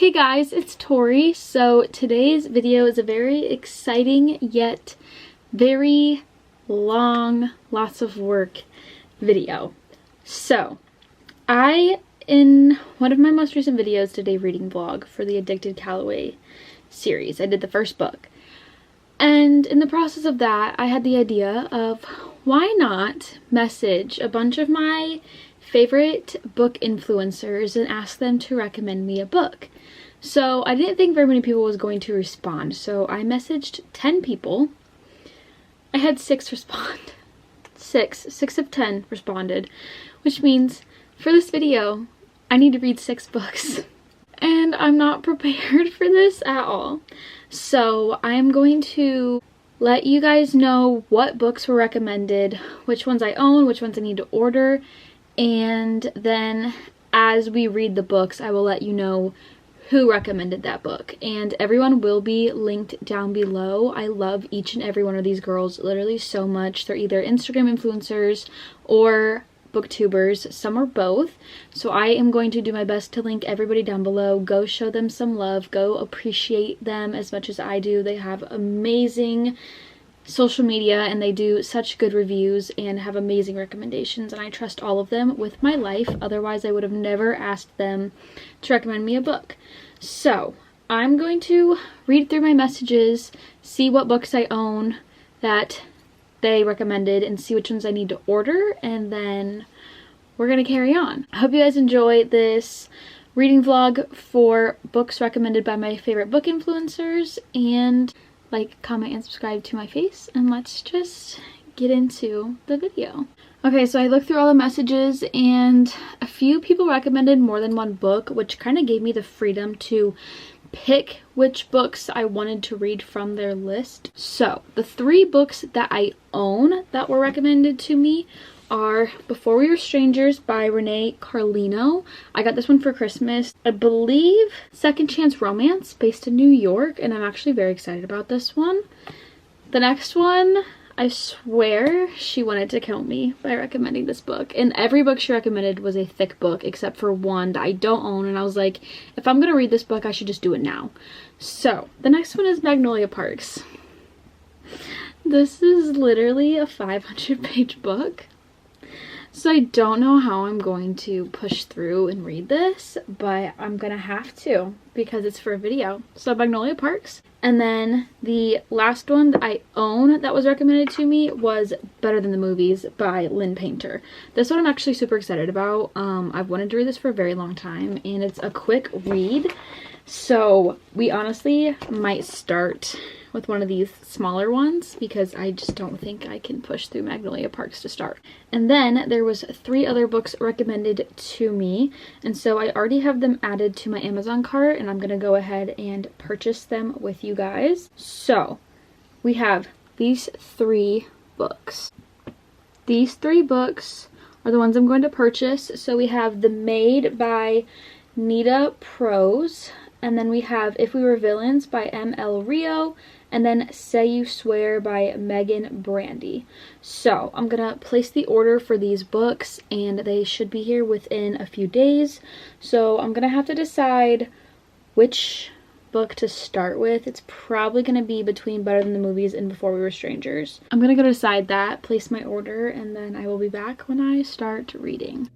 Hey guys, it's Tori. So today's video is a very exciting yet very long, lots of work video. So in one of my most recent videos, did a reading vlog for the Addicted Calloway series. I did the first book. And in the process of that, I had the idea of why not message a bunch of my favorite book influencers and ask them to recommend me a book. So I didn't think very many people was going to respond, so I messaged 10 people. I had 6 respond. 6 of 10 responded, which means for this video, I need to read 6 books. And I'm not prepared for this at all. So I'm going to let you guys know what books were recommended, which ones I own, which ones I need to order, and then as we read the books, I will let you know who recommended that book, and everyone will be linked down below. I love each and every one of these girls literally so much. They're either Instagram influencers or booktubers, some are both, so I am going to do my best to link everybody down below. Go show them some love, go appreciate them as much as I do. They have amazing social media and they do such good reviews and have amazing recommendations, and I trust all of them with my life. Otherwise I would have never asked them to recommend me a book. So I'm going to read through my messages, see what books I own that they recommended, and see which ones I need to order, and then we're gonna carry on. I hope you guys enjoy this reading vlog for books recommended by my favorite book influencers, and like, comment, and subscribe to my face, and let's just get into the video. Okay, so I looked through all the messages and a few people recommended more than one book, which kind of gave me the freedom to pick which books I wanted to read from their list. So the 3 books that I own that were recommended to me are Before We Were Strangers by Renee Carlino. I got this one for Christmas. I believe Second Chance Romance, based in New York, and I'm actually very excited about this one. The next one, I swear she wanted to kill me by recommending this book, and every book she recommended was a thick book except for one that I don't own, and I was like, if I'm gonna read this book, I should just do it now. So the next one is Magnolia Parks. This is literally a 500-page book. So I don't know how I'm going to push through and read this, but I'm gonna have to because it's for a video. So Magnolia Parks. And then the last one that I own that was recommended to me was Better Than the Movies by Linn Painter. This one I'm actually super excited about. I've wanted to read this for a very long time, and it's a quick read. So we honestly might start with one of these smaller ones because I just don't think I can push through Magnolia Parks to start. And then there was 3 other books recommended to me, and so I already have them added to my Amazon cart, and I'm gonna go ahead and purchase them with you guys. So we have these 3 books. These 3 books are the ones I'm going to purchase. So we have The Maid by Nita Prose, and then we have If We Were Villains by M.L. Rio, and then Say You Swear by Megan Brandy. So I'm gonna place the order for these books, and they should be here within a few days. So I'm gonna have to decide which book to start with. It's probably gonna be between Better Than the Movies and Before We Were Strangers. I'm gonna go decide that, place my order, and then I will be back when I start reading.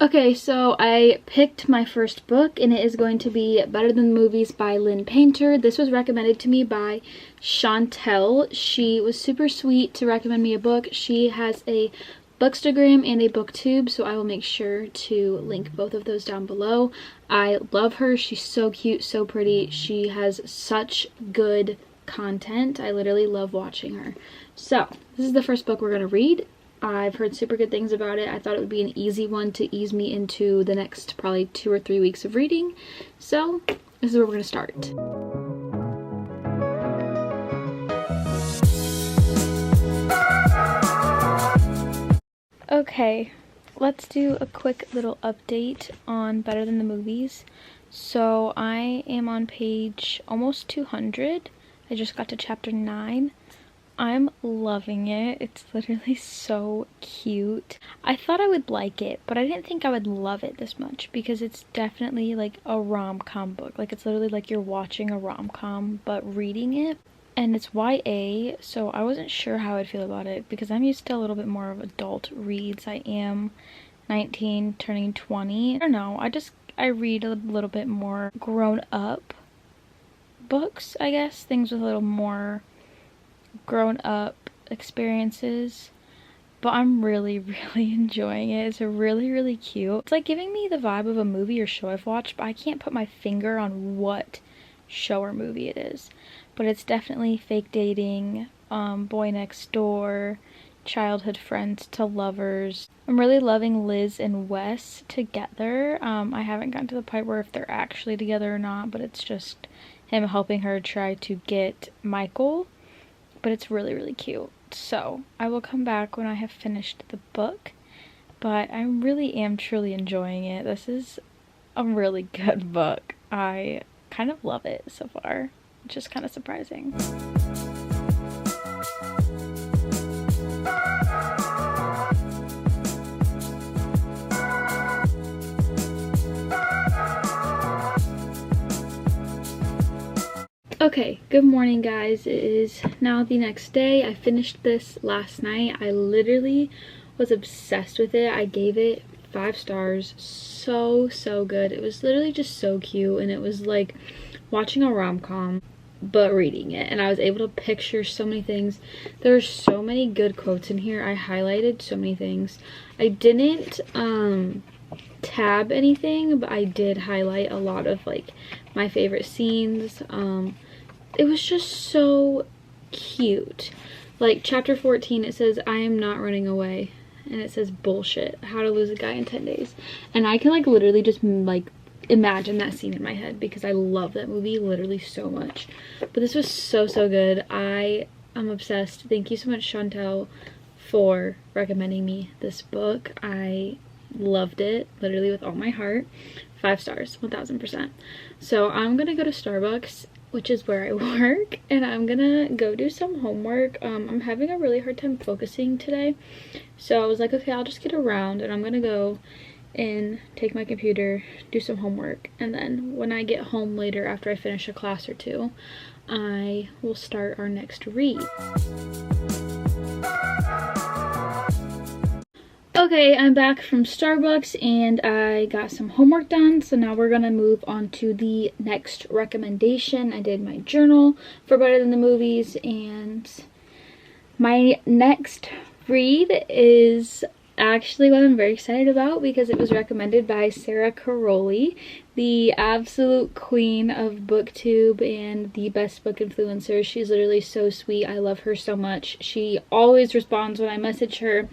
Okay, so I picked my first book, and it is going to be Better Than the Movies by Linn Painter. This was recommended to me by Chantel. She was super sweet to recommend me a book. She has a Bookstagram and a Booktube, so I will make sure to link both of those down below. I love her. She's so cute, so pretty. She has such good content. I literally love watching her. So this is the first book we're going to read. I've heard super good things about it. I thought it would be an easy one to ease me into the next probably 2 or 3 weeks of reading. So this is where we're going to start. Okay, let's do a quick little update on Better Than the Movies. So I am on page almost 200. I just got to chapter 9. I'm loving it. It's literally so cute. I thought I would like it, but I didn't think I would love it this much because it's definitely like a rom-com book. Like it's literally like you're watching a rom-com but reading it. And it's YA, so I wasn't sure how I'd feel about it because I'm used to a little bit more of adult reads. I am 19, turning 20. I don't know, I read a little bit more grown up books, I guess. Things with a little more grown up experiences. But I'm really enjoying it. It's really cute. It's like giving me the vibe of a movie or show I've watched, but I can't put my finger on what show or movie it is. But it's definitely fake dating, boy next door, childhood friends to lovers. I'm really loving Liz and Wes together. I haven't gotten to the point where if they're actually together or not, but it's just him helping her try to get Michael. But it's really cute. So I will come back when I have finished the book, but I really am truly enjoying it. This is a really good book. I kind of love it so far, which is kind of surprising. Okay, good morning guys. It is now the next day. I finished this last night. I literally was obsessed with it. I gave it 5 stars. So good. It was literally just so cute, and it was like watching a rom-com but reading it, and I was able to picture so many things. There's so many good quotes in here. I highlighted so many things. I didn't tab anything, but I did highlight a lot of like my favorite scenes. It was just so cute. Like chapter 14, it says, "I am not running away," and it says, "Bullshit, how to lose a guy in 10 days." And I can like literally just like imagine that scene in my head because I love that movie literally so much. But this was so good. I am obsessed. Thank you so much, Chantel, for recommending me this book. I loved it literally with all my heart. 5 stars, 1000%. So I'm gonna go to Starbucks, which is where I work, and I'm gonna go do some homework. I'm having a really hard time focusing today, so I was like, okay, I'll just get around, and I'm gonna go and take my computer, do some homework, and then when I get home later after I finish a class or two, I will start our next read. Okay, I'm back from Starbucks and I got some homework done, so now we're gonna move on to the next recommendation. I did my journal for Better Than the Movies, and my next read is actually what I'm very excited about because it was recommended by Sarah Caroli, the absolute queen of booktube and the best book influencer. She's literally so sweet. I love her so much. She always responds when I message her,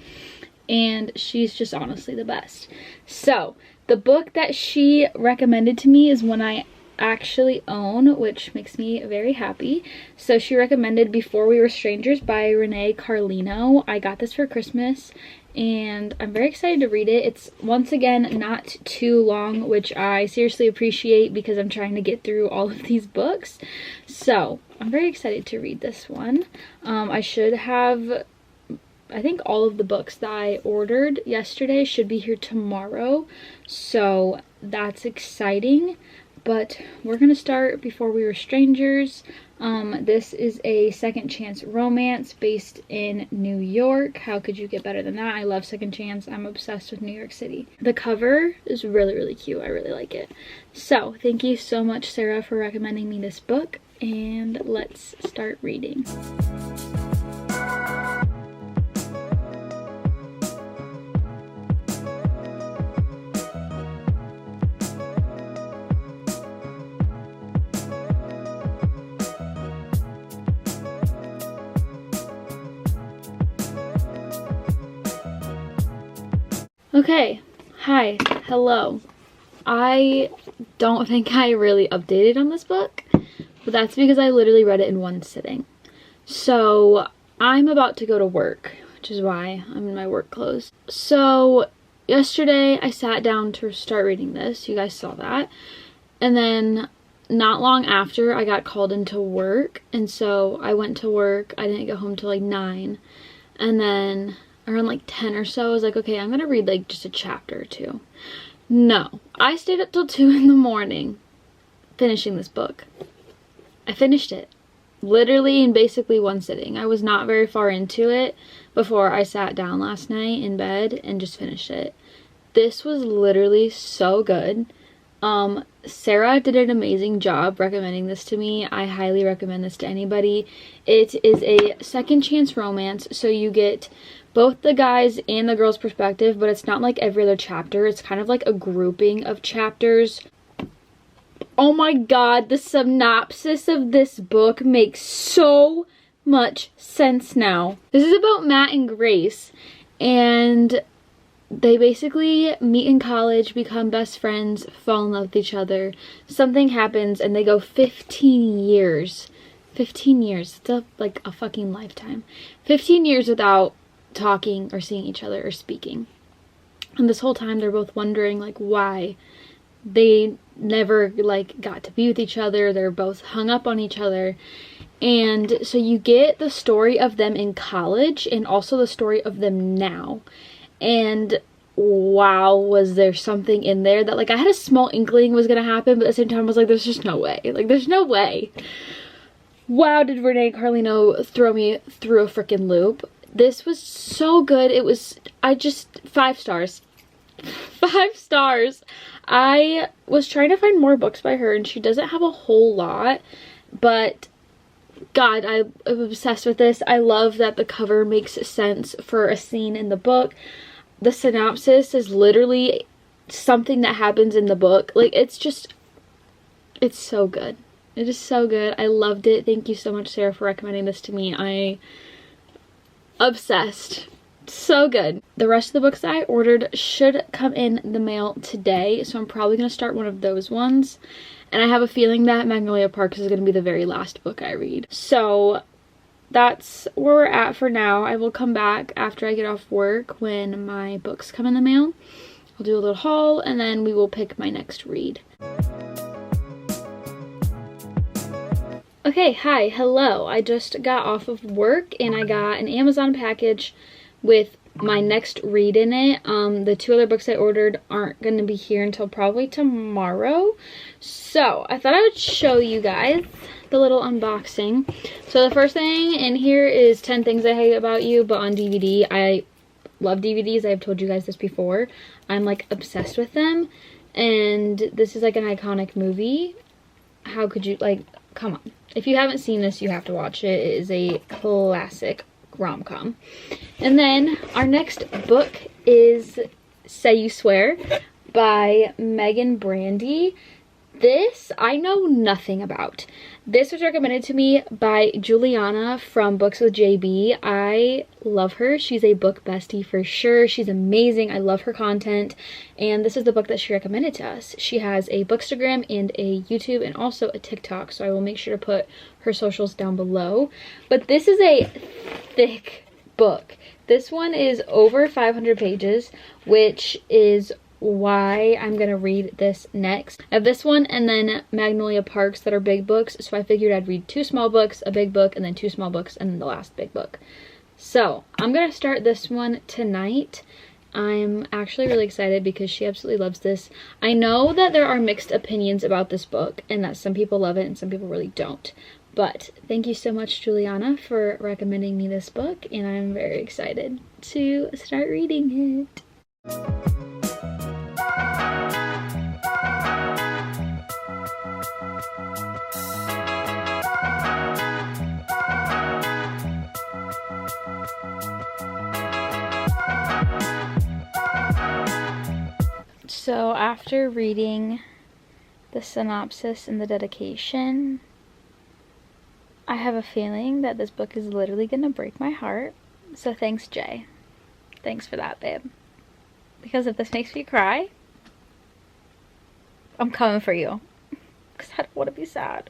and she's just honestly the best. So the book that she recommended to me is one I actually own, which makes me very happy. So she recommended Before We Were Strangers by Renee Carlino. I got this for Christmas and I'm very excited to read it. It's once again not too long, which I seriously appreciate because I'm trying to get through all of these books. So I'm very excited to read this one. I should have, I think all of the books that I ordered yesterday should be here tomorrow, so that's exciting. But we're gonna start Before We Were Strangers. This is a second chance romance based in New York. How could you get better than that? I love second chance. I'm obsessed with New York City. The cover is really cute. I really like it. So thank you so much, Sarah, for recommending me this book, and let's start reading. Okay, hi, hello. I don't think I really updated on this book, but that's because I literally read it in one sitting. So I'm about to go to work, which is why I'm in my work clothes. So yesterday I sat down to start reading this. You guys saw that. And then not long after I got called into work, and so I went to work. I didn't get home till like 9, and then around like 10 or so I was like, okay, I'm gonna read like just a chapter or two. No, I stayed up till 2 in the morning finishing this book. I finished it literally in basically one sitting. I was not very far into it before I sat down last night in bed and just finished it. This was literally so good. Sarah did an amazing job recommending this to me. I highly recommend this to anybody. It is a second chance romance, so you get both the guys and the girls' perspective, but it's not like every other chapter. It's kind of like a grouping of chapters. Oh my god, the synopsis of this book makes so much sense now. This is about Matt and Grace, and they basically meet in college, become best friends, fall in love with each other. Something happens and they go 15 years. 15 years. It's like a fucking lifetime. 15 years without talking or seeing each other or speaking. And this whole time they're both wondering like why they never like got to be with each other. They're both hung up on each other. And so you get the story of them in college and also the story of them now. And wow, was there something in there that like I had a small inkling was gonna happen, but at the same time I was like, there's just no way. Like there's no way. Wow, did Renee Carlino throw me through a freaking loop. This was so good. It was, 5 stars. 5 stars. I was trying to find more books by her and she doesn't have a whole lot, but God, I'm obsessed with this. I love that the cover makes sense for a scene in the book. The synopsis is literally something that happens in the book. Like, it's so good. It is so good. I loved it. Thank you so much, Sarah, for recommending this to me. Obsessed. So good. The rest of the books I ordered should come in the mail today, so I'm probably going to start one of those ones. And I have a feeling that Magnolia Park is going to be the very last book I read. So that's where we're at for now. I will come back after I get off work when my books come in the mail. I'll do a little haul and then we will pick my next read. Okay, hi, hello. I just got off of work and I got an Amazon package with my next read in it. The 2 other books I ordered aren't going to be here until probably tomorrow. So I thought I would show you guys the little unboxing. So the first thing in here is 10 Things I Hate About You, but on DVD. I love DVDs. I've told you guys this before. I'm like obsessed with them. And this is like an iconic movie. How could you, like, come on. If you haven't seen this, you have to watch it. It is a classic rom-com. And then our next book is Say You Swear by Megan Brandy. This I know nothing about. This was recommended to me by Juliana from Books with JB. I love her. She's a book bestie for sure. She's amazing. I love her content. And this is the book that she recommended to us. She has a Bookstagram and a YouTube and also a TikTok. So I will make sure to put her socials down below. But this is a thick book. This one is over 500 pages, which is why I'm gonna read this next. I have this one and then Magnolia Parks that are big books, so I figured I'd read 2 small books, a big book, and then 2 small books, and then the last big book. So I'm gonna start this one tonight. I'm actually really excited because she absolutely loves this. I know that there are mixed opinions about this book and that some people love it and some people really don't. But thank you so much, Juliana, for recommending me this book, and I'm very excited to start reading it. So after reading the synopsis and the dedication, I have a feeling that this book is literally gonna break my heart. So thanks, Jay. Thanks for that, babe. Because if this makes me cry, I'm coming for you. Because I don't want to be sad.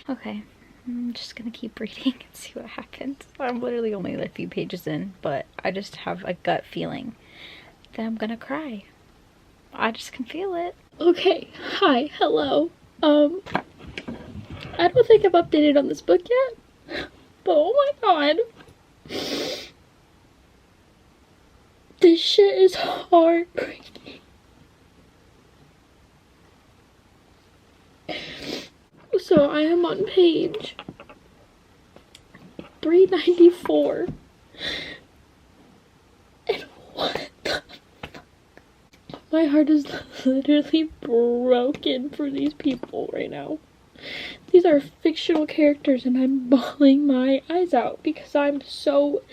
Okay, I'm just gonna keep reading and see what happens. I'm literally only a few pages in, but I just have a gut feeling that I'm gonna cry. I just can feel it. Okay, hi, hello. I don't think I've updated on this book yet, but oh my god. This shit is heartbreaking. So I am on page 394. And what the fuck? My heart is literally broken for these people right now. These are fictional characters and I'm bawling my eyes out because I'm so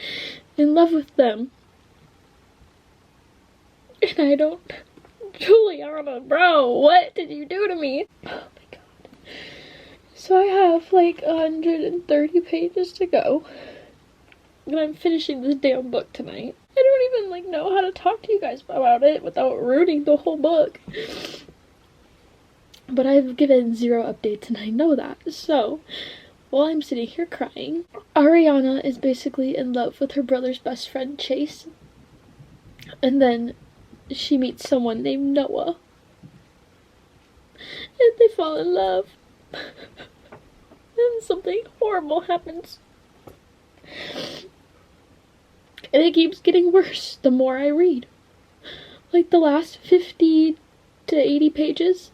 in love with them. And I don't... Juliana, bro, what did you do to me? Oh my god. So I have like 130 pages to go. And I'm finishing this damn book tonight. I don't even like know how to talk to you guys about it without ruining the whole book. But I've given 0 updates and I know that. So, while I'm sitting here crying, Ariana is basically in love with her brother's best friend, Chase. And then she meets someone named Noah. And they fall in love. And something horrible happens. And it keeps getting worse the more I read. Like the last 50 to 80 pages.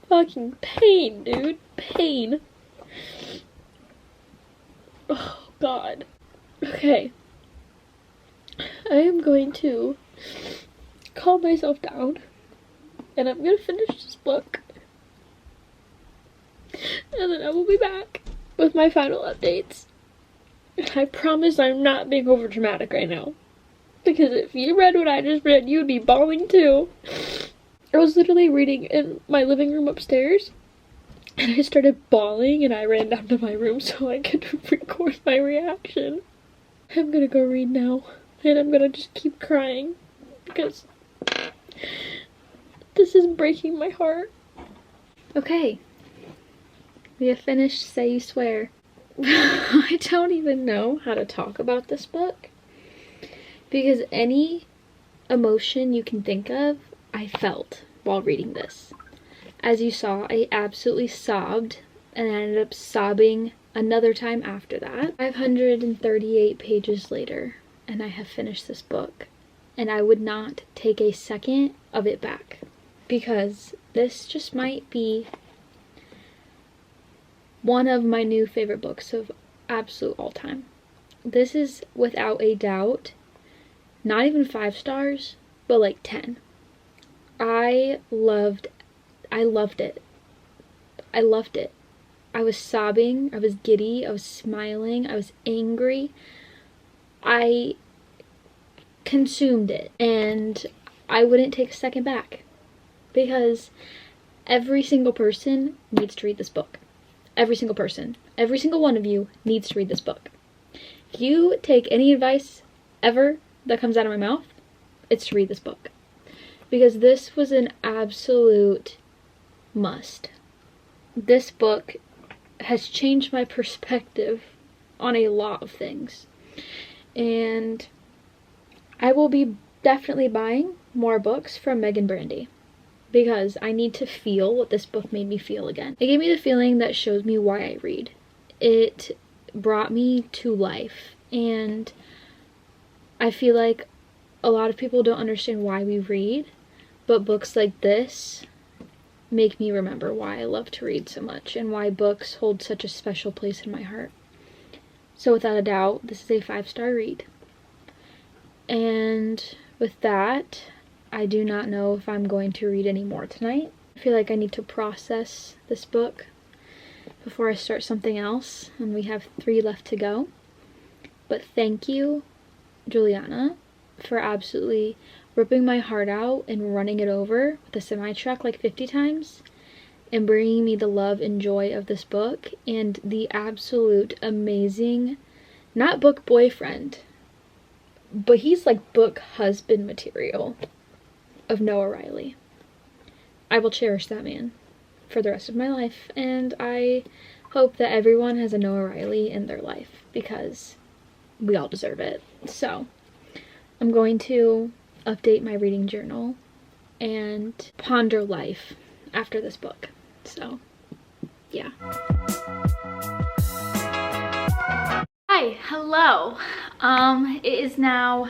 Fucking pain, dude. Pain. Oh, God. Okay. I am going to calm myself down. And I'm going to finish this book. And then I will be back with my final updates. And I promise I'm not being over dramatic right now. Because if you read what I just read, you'd be bawling too. I was literally reading in my living room upstairs. And I started bawling and I ran down to my room so I could record my reaction. I'm gonna go read now. And I'm gonna just keep crying. Because this is breaking my heart. Okay. We have finished Say You Swear. I don't even know how to talk about this book. Because any emotion you can think of, I felt while reading this. As you saw, I absolutely sobbed. And I ended up sobbing another time after that. 538 pages later. And I have finished this book. And I would not take a second of it back. Because this just might be one of my new favorite books of absolute all time. This is without a doubt, not even 5 stars, but like 10. I loved it. I loved it. I was sobbing, I was giddy, I was smiling, I was angry. I consumed it and I wouldn't take a second back because every single person needs to read this book. Every single person. Every single one of you needs to read this book. If you take any advice ever that comes out of my mouth, it's to read this book. Because this was an absolute must. This book has changed my perspective on a lot of things. And I will be definitely buying more books from Megan Brandy. Because I need to feel what this book made me feel again. It gave me the feeling that shows me why I read. It brought me to life. And I feel like a lot of people don't understand why we read. But books like this make me remember why I love to read so much. And why books hold such a special place in my heart. So without a doubt, this is a 5-star read. And with that, I do not know if I'm going to read any more tonight. I feel like I need to process this book before I start something else, and we have 3 left to go. But thank you, Juliana, for absolutely ripping my heart out and running it over with a semi-truck like 50 times, and bringing me the love and joy of this book, and the absolute amazing, not book boyfriend, but he's like book husband material of Noah Riley. I will cherish that man for the rest of my life, and I hope that everyone has a Noah Riley in their life because we all deserve it. So I'm going to update my reading journal and ponder life after this book. So yeah. Hi, hello. It is now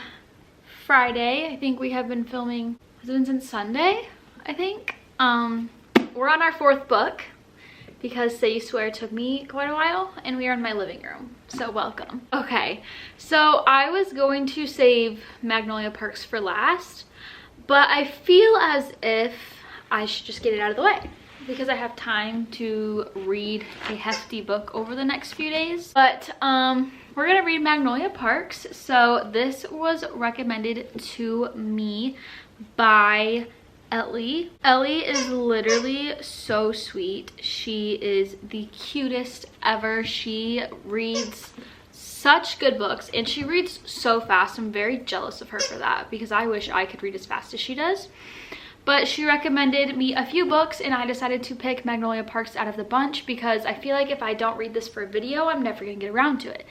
Friday. I think we have been filming, has it been since Sunday? I think. We're on our 4th book because Say You Swear took me quite a while, and we are in my living room, so welcome. Okay, so I was going to save Magnolia Parks for last, but I feel as if I should just get it out of the way because I have time to read a hefty book over the next few days. But we're gonna read Magnolia Parks. So this was recommended to me by Ellie. Ellie is literally so sweet. She is the cutest ever. She reads such good books and she reads so fast. I'm very jealous of her for that because I wish I could read as fast as she does. But she recommended me a few books and I decided to pick Magnolia Parks out of the bunch because I feel like if I don't read this for a video, I'm never gonna get around to it.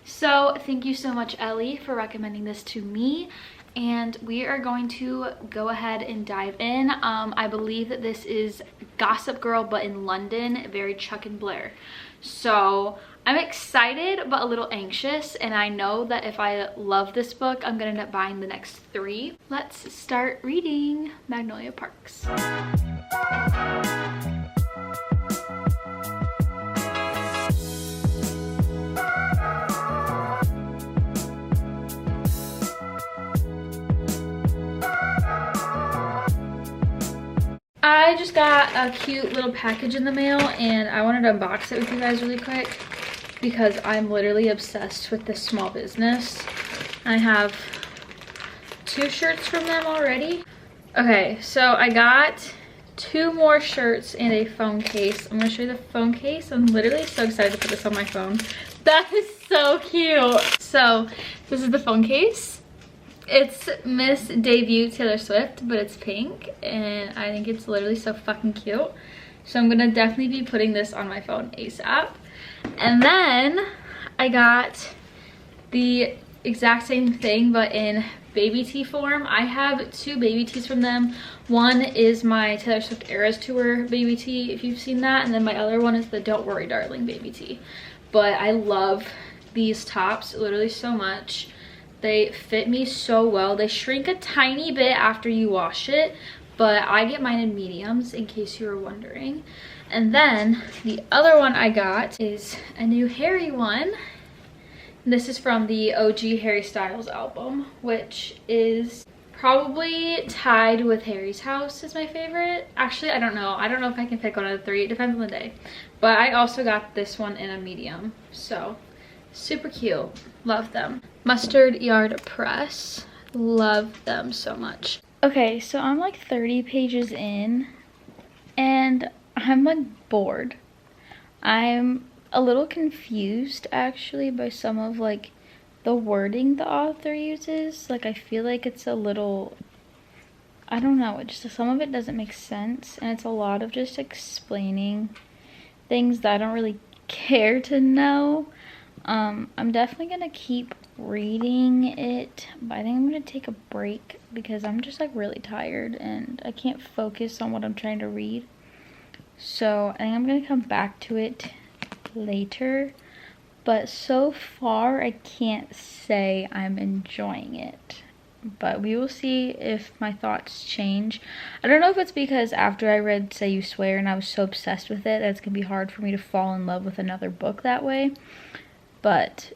So thank you so much, Ellie, for recommending this to me. And we are going to go ahead and dive in. I believe that this is Gossip Girl, but in London, very Chuck and Blair. So I'm excited, but a little anxious. And I know that if I love this book, I'm gonna end up buying the next 3. Let's start reading Magnolia Parks. I just got a cute little package in the mail and I wanted to unbox it with you guys really quick because I'm literally obsessed with this small business. I have 2 shirts from them already. Okay, so I got 2 more shirts and a phone case. I'm gonna show you the phone case. I'm literally so excited to put this on my phone. That is so cute. So this is the phone case. It's Miss Debut Taylor Swift, but it's pink, and I think it's literally so fucking cute. So I'm gonna definitely be putting this on my phone ASAP. And then I got the exact same thing, but in baby tee form. I have 2 baby tees from them. One is my Taylor Swift Eras Tour baby tee, if you've seen that, and then my other one is the Don't Worry Darling baby tee. But I love these tops literally so much. They fit me so well. They shrink a tiny bit after you wash it, but I get mine in mediums in case you were wondering. And then the other one I got is a new Harry one. This is from the OG Harry Styles album, which is probably tied with Harry's House as my favorite. Actually, I don't know. I don't know if I can pick one of the 3. It depends on the day. But I also got this one in a medium, so super cute. Love them. Mustard Yard Press. Love them so much. Okay, so I'm like 30 pages in and I'm like bored. I'm a little confused actually by some of like the wording the author uses. Like I feel like it's a little, I don't know, just some of it doesn't make sense and it's a lot of just explaining things that I don't really care to know. I'm definitely gonna keep reading it, but I think I'm gonna take a break because I'm just like really tired and I can't focus on what I'm trying to read. So I think I'm gonna come back to it later, but so far I can't say I'm enjoying it, but we will see if my thoughts change. I don't know if it's because after I read Say You Swear and I was so obsessed with it that it's gonna be hard for me to fall in love with another book that way. But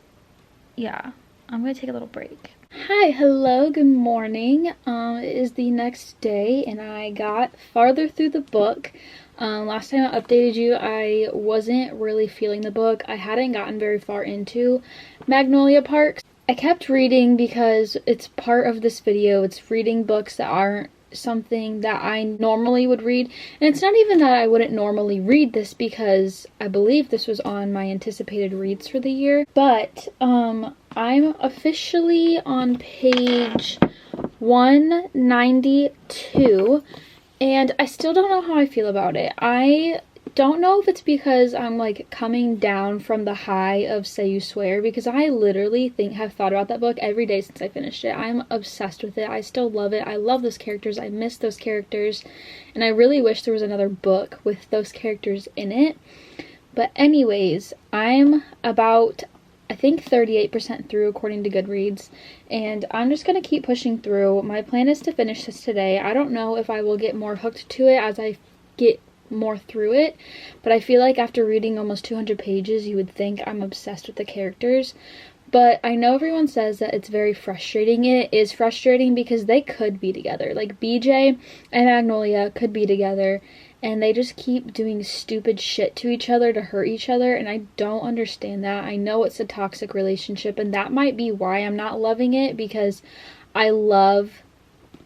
yeah, I'm gonna take a little break. Hi, hello, good morning. It is the next day and I got farther through the book. Last time I updated you, I wasn't really feeling the book. I hadn't gotten very far into Magnolia Parks. I kept reading because it's part of this video. It's reading books that aren't something that I normally would read, and it's not even that I wouldn't normally read this because I believe this was on my anticipated reads for the year, but I'm officially on page 192 and I still don't know how I feel about it. I don't know if it's because I'm like coming down from the high of Say You Swear, because I literally have thought about that book every day since I finished it. I'm obsessed with it. I still love it. I love those characters. I miss those characters. And I really wish there was another book with those characters in it. But anyways, I'm about, I think, 38% through according to Goodreads, and I'm just going to keep pushing through. My plan is to finish this today. I don't know if I will get more hooked to it as I get more through it, but I feel like after reading almost 200 pages, you would think I'm obsessed with the characters. But I know everyone says that it's very frustrating. It is frustrating because they could be together. Like, BJ and Magnolia could be together, and they just keep doing stupid shit to each other to hurt each other, and I don't understand that. I know it's a toxic relationship, and that might be why I'm not loving it, because I love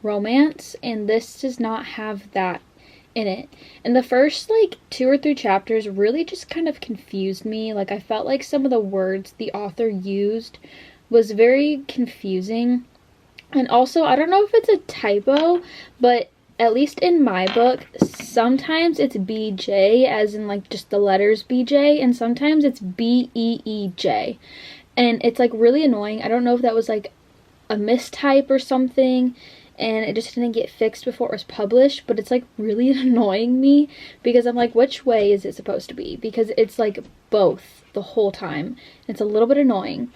romance, and this does not have that in it. And the first like 2 or 3 chapters really just kind of confused me. Like, I felt like some of the words the author used was very confusing. And also, I don't know if it's a typo, but at least in my book, sometimes it's BJ, as in like just the letters BJ, and sometimes it's BEEJ. And it's like really annoying. I don't know if that was like a mistype or something, and it just didn't get fixed before it was published, but it's like really annoying me, because I'm like, which way is it supposed to be? Because it's like both the whole time. It's a little bit annoying.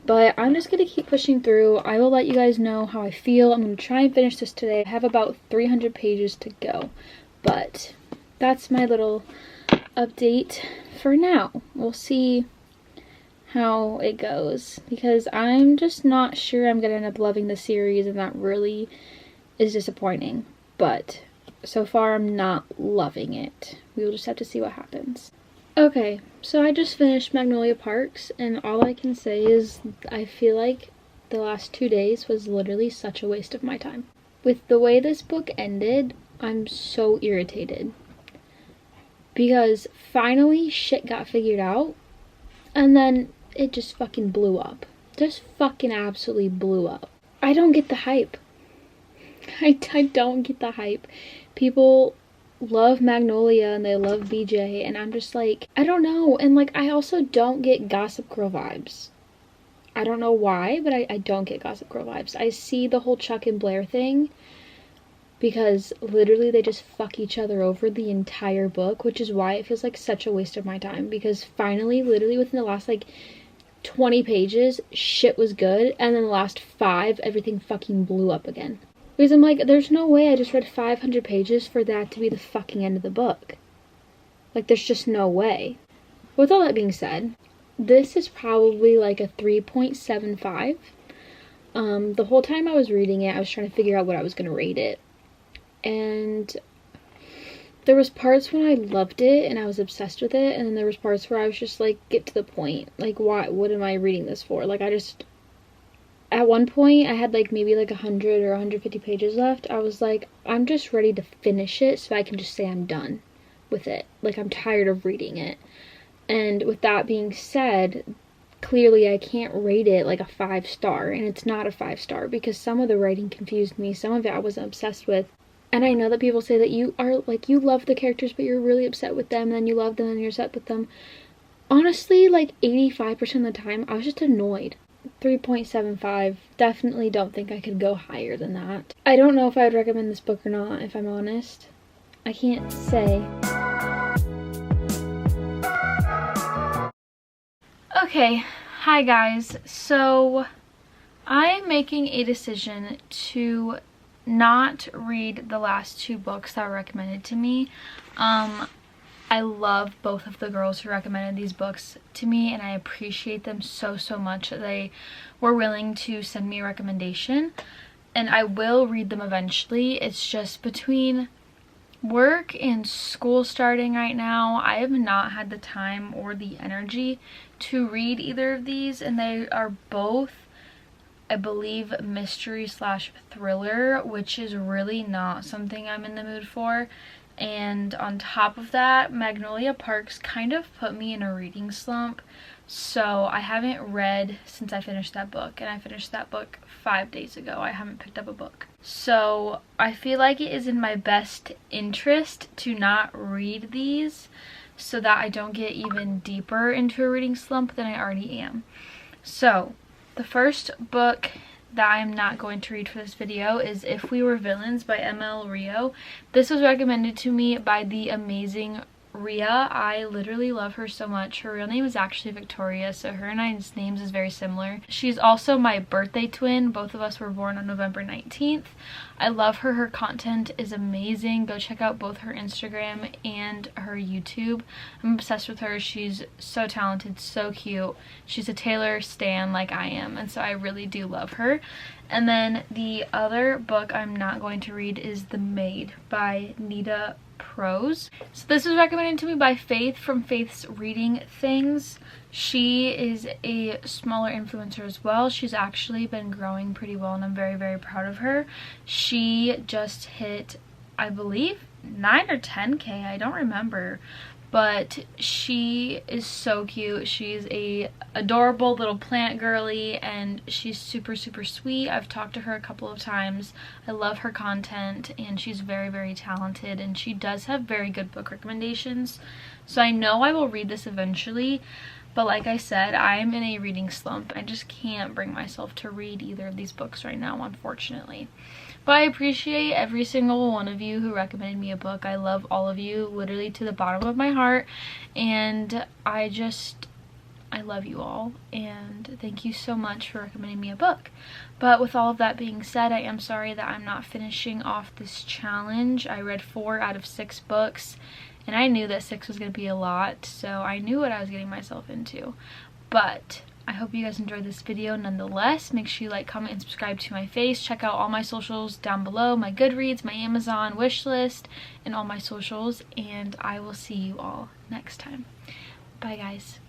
But I'm just going to keep pushing through. I will let you guys know how I feel. I'm going to try and finish this today. I have about 300 pages to go. But that's my little update for now. We'll see how it goes, because I'm just not sure I'm going to end up loving the series, and that really is disappointing. But so far I'm not loving it. We will just have to see what happens. Okay, so I just finished Magnolia Parks, and all I can say is I feel like the last 2 days was literally such a waste of my time. With the way this book ended, I'm so irritated. Because finally shit got figured out, and then it just fucking blew up. Just fucking absolutely blew up. I don't get the hype. I don't get the hype. People love Magnolia and they love BJ, and I'm just like, I don't know. And like, I also don't get Gossip Girl vibes. I don't know why, but I don't get Gossip Girl vibes. I see the whole Chuck and Blair thing, because literally they just fuck each other over the entire book, which is why it feels like such a waste of my time, because finally, literally within the last like 20 pages, shit was good, and then the last 5, everything fucking blew up again. Because I'm like, there's no way I just read 500 pages for that to be the fucking end of the book. Like, there's just no way. With all that being said, this is probably like a 3.75. The whole time I was reading it, I was trying to figure out what I was going to rate it. And there was parts when I loved it and I was obsessed with it, and then there was parts where I was just like, get to the point. Like, why? What am I reading this for? Like, at one point, I had like maybe like 100 or 150 pages left. I was like, I'm just ready to finish it so I can just say I'm done with it. Like, I'm tired of reading it. And with that being said, clearly I can't rate it like a 5-star, and it's not a 5-star because some of the writing confused me. Some of it I wasn't obsessed with. And I know that people say that you are like, you love the characters but you're really upset with them, and then you love them and you're upset with them. Honestly, like 85% of the time I was just annoyed. 3.75. Definitely don't think I could go higher than that. I don't know if I would recommend this book or not, if I'm honest. I can't say. Okay, hi guys. So I'm making a decision to not read the last 2 books that were recommended to me. I love both of the girls who recommended these books to me, and I appreciate them so much that they were willing to send me a recommendation, and I will read them eventually. It's just between work and school starting right now, I have not had the time or the energy to read either of these, and they are both, I believe, mystery/thriller, which is really not something I'm in the mood for. And on top of that, Magnolia Parks kind of put me in a reading slump, So I haven't read since I finished that book, and I finished that book 5 days ago. I haven't picked up a book. So I feel like it is in my best interest to not read these so that I don't get even deeper into a reading slump than I already am. So the first book that I'm not going to read for this video is If We Were Villains by ML Rio. This was recommended to me by the amazing Ria. I literally love her so much. Her real name is actually Victoria, so her and I's names is very similar. She's also my birthday twin. Both of us were born on November 19th. I love her. Her content is amazing. Go check out both her Instagram and her YouTube. I'm obsessed with her. She's so talented, so cute. She's a Taylor stan like I am, and so I really do love her. And then the other book I'm not going to read is The Maid by Nita Prose. So this was recommended to me by Faith from Faith's Reading Things. She is a smaller influencer as well. She's actually been growing pretty well, and I'm very, very proud of her. She just hit, I believe, 9 or 10K, I don't remember, but she is so cute. She's a adorable little plant girly, and she's super, super sweet. I've talked to her a couple of times. I love her content, and she's very, very talented, and she does have very good book recommendations. So I know I will read this eventually, but like I said, I'm in a reading slump. I just can't bring myself to read either of these books right now, unfortunately. But I appreciate every single one of you who recommended me a book. I love all of you, literally to the bottom of my heart. And I love you all. And thank you so much for recommending me a book. But with all of that being said, I am sorry that I'm not finishing off this challenge. I read 4 out of 6 books. And I knew that 6 was going to be a lot. So I knew what I was getting myself into. But I hope you guys enjoyed this video nonetheless. Make sure you like, comment, and subscribe to my face. Check out all my socials down below, my Goodreads, my Amazon wish list, and all my socials. And I will see you all next time. Bye, guys.